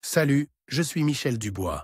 Salut, je suis Michel Dubois.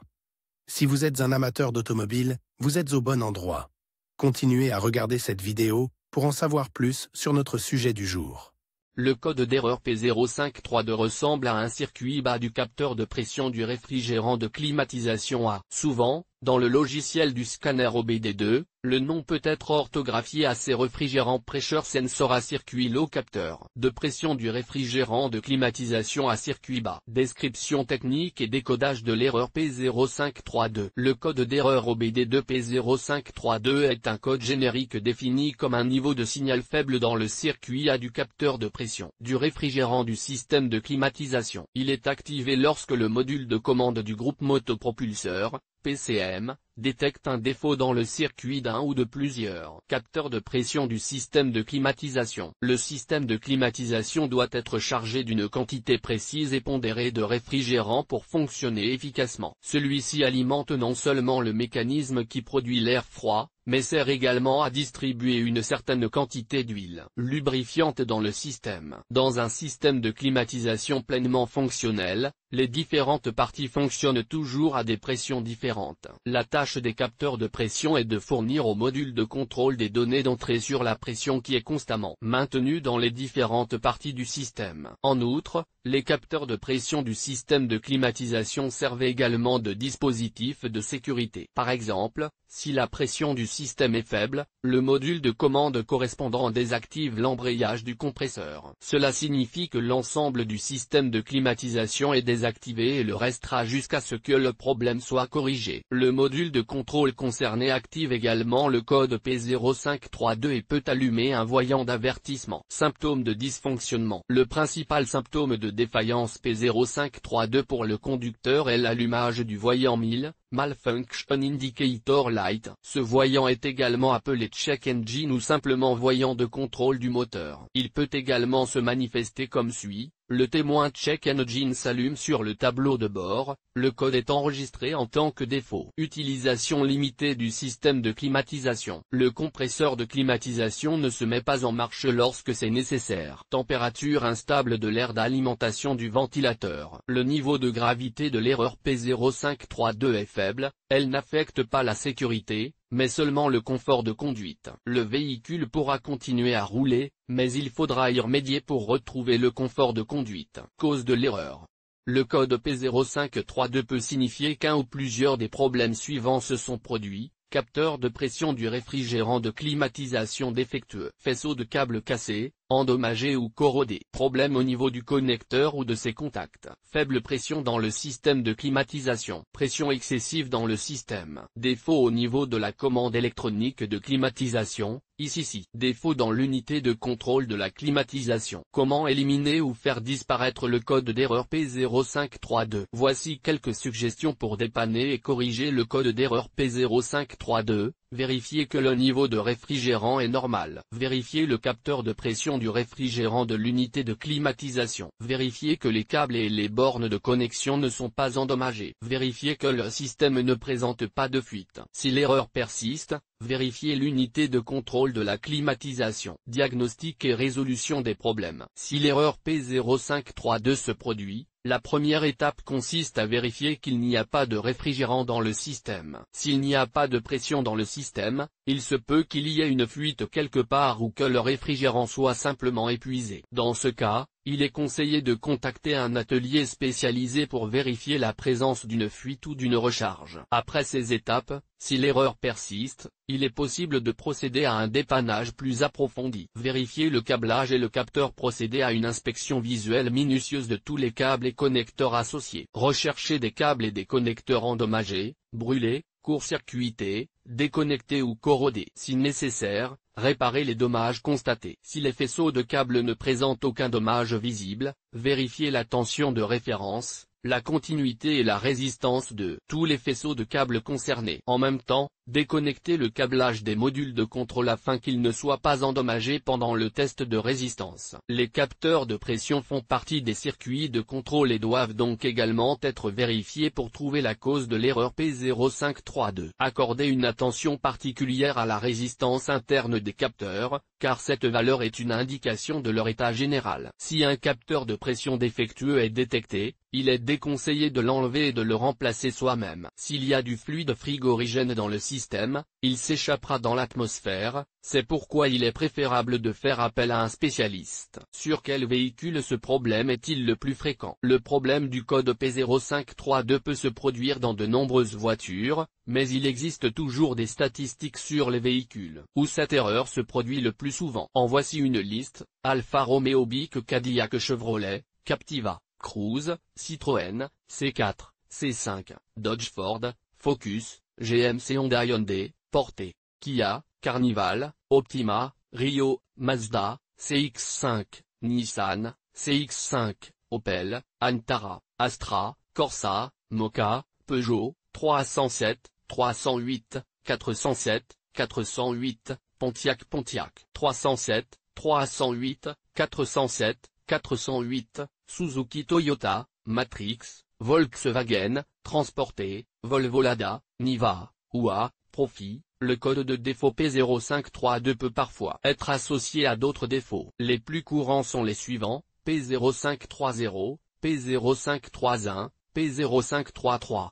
Si vous êtes un amateur d'automobile, vous êtes au bon endroit. Continuez à regarder cette vidéo pour en savoir plus sur notre sujet du jour. Le code d'erreur P0532 ressemble à un circuit bas du capteur de pression du réfrigérant de climatisation A. Souvent, dans le logiciel du scanner OBD2, le nom peut être orthographié à ces réfrigérants Pressure Sensor à circuit low capteur de pression du réfrigérant de climatisation à circuit bas. Description technique et décodage de l'erreur P0532. Le code d'erreur OBD2 P0532 est un code générique défini comme un niveau de signal faible dans le circuit A du capteur de pression du réfrigérant du système de climatisation. Il est activé lorsque le module de commande du groupe motopropulseur, PCM, détecte un défaut dans le circuit d'un ou de plusieurs capteurs de pression du système de climatisation. Le système de climatisation doit être chargé d'une quantité précise et pondérée de réfrigérant pour fonctionner efficacement. Celui-ci alimente non seulement le mécanisme qui produit l'air froid, mais sert également à distribuer une certaine quantité d'huile lubrifiante dans le système. Dans un système de climatisation pleinement fonctionnel, les différentes parties fonctionnent toujours à des pressions différentes. La tâche des capteurs de pression est de fournir au module de contrôle des données d'entrée sur la pression qui est constamment maintenue dans les différentes parties du système. En outre, les capteurs de pression du système de climatisation servent également de dispositifs de sécurité. Par exemple, si la pression du système est faible, le module de commande correspondant désactive l'embrayage du compresseur. Cela signifie que l'ensemble du système de climatisation est désactivé et le restera jusqu'à ce que le problème soit corrigé. Le module de contrôle concerné active également le code P0532 et peut allumer un voyant d'avertissement. Symptômes de dysfonctionnement. Le principal symptôme de défaillance P0532 pour le conducteur est l'allumage du voyant 1000, Malfunction Indicator Light. Ce voyant est également appelé check engine ou simplement voyant de contrôle du moteur. Il peut également se manifester comme suit. Le témoin check engine s'allume sur le tableau de bord, le code est enregistré en tant que défaut. Utilisation limitée du système de climatisation. Le compresseur de climatisation ne se met pas en marche lorsque c'est nécessaire. Température instable de l'air d'alimentation du ventilateur. Le niveau de gravité de l'erreur P0532 est faible, elle n'affecte pas la sécurité, mais seulement le confort de conduite. Le véhicule pourra continuer à rouler, mais il faudra y remédier pour retrouver le confort de conduite. Cause de l'erreur. Le code P0532 peut signifier qu'un ou plusieurs des problèmes suivants se sont produits: capteur de pression du réfrigérant de climatisation défectueux, faisceau de câble cassé, endommagé ou corrodé, problème au niveau du connecteur ou de ses contacts, faible pression dans le système de climatisation, pression excessive dans le système, défaut au niveau de la commande électronique de climatisation, ici, défaut dans l'unité de contrôle de la climatisation. Comment éliminer ou faire disparaître le code d'erreur P0532? Voici quelques suggestions pour dépanner et corriger le code d'erreur P0532. Vérifiez que le niveau de réfrigérant est normal. Vérifiez le capteur de pression du réfrigérant de l'unité de climatisation. Vérifiez que les câbles et les bornes de connexion ne sont pas endommagés. Vérifiez que le système ne présente pas de fuite. Si l'erreur persiste, vérifiez l'unité de contrôle de la climatisation. Diagnostic et résolution des problèmes. Si l'erreur P0532 se produit, la première étape consiste à vérifier qu'il n'y a pas de réfrigérant dans le système. S'il n'y a pas de pression dans le système, il se peut qu'il y ait une fuite quelque part ou que le réfrigérant soit simplement épuisé. Dans ce cas, il est conseillé de contacter un atelier spécialisé pour vérifier la présence d'une fuite ou d'une recharge. Après ces étapes, si l'erreur persiste, il est possible de procéder à un dépannage plus approfondi. Vérifier le câblage et le capteur. Procéder à une inspection visuelle minutieuse de tous les câbles et connecteurs associés. Rechercher des câbles et des connecteurs endommagés, brûlés, court-circuités, déconnectés ou corrodés. Si nécessaire, réparer les dommages constatés. Si les faisceaux de câbles ne présentent aucun dommage visible, vérifier la tension de référence, la continuité et la résistance de tous les faisceaux de câbles concernés. En même temps, Déconnectez le câblage des modules de contrôle afin qu'il ne soit pas endommagé pendant le test de résistance. Les capteurs de pression font partie des circuits de contrôle et doivent donc également être vérifiés pour trouver la cause de l'erreur P0532. Accordez une attention particulière à la résistance interne des capteurs, car cette valeur est une indication de leur état général. Si un capteur de pression défectueux est détecté, il est déconseillé de l'enlever et de le remplacer soi-même. S'il y a du fluide frigorigène dans le système, il s'échappera dans l'atmosphère, c'est pourquoi il est préférable de faire appel à un spécialiste. Sur quel véhicule ce problème est-il le plus fréquent? Le problème du code P0532 peut se produire dans de nombreuses voitures, mais il existe toujours des statistiques sur les véhicules où cette erreur se produit le plus souvent. En voici une liste: Alfa Romeo, Buick, Cadillac, Chevrolet, Captiva, Cruze, Citroën, C4, C5, Dodge, Ford, Focus, GMC, Honda, Hyundai, Porté, Kia, Carnival, Optima, Rio, Mazda, CX5, Nissan, CX5, Opel, Antara, Astra, Corsa, Moka, Peugeot, 307, 308, 407, 408, Pontiac, 307, 308, 407, 408, Suzuki, Toyota, Matrix, Volkswagen, Transporté, Volvo, Lada, Niva, OUA, Profi. Le code de défaut P0532 peut parfois être associé à d'autres défauts. Les plus courants sont les suivants: P0530, P0531, P0533.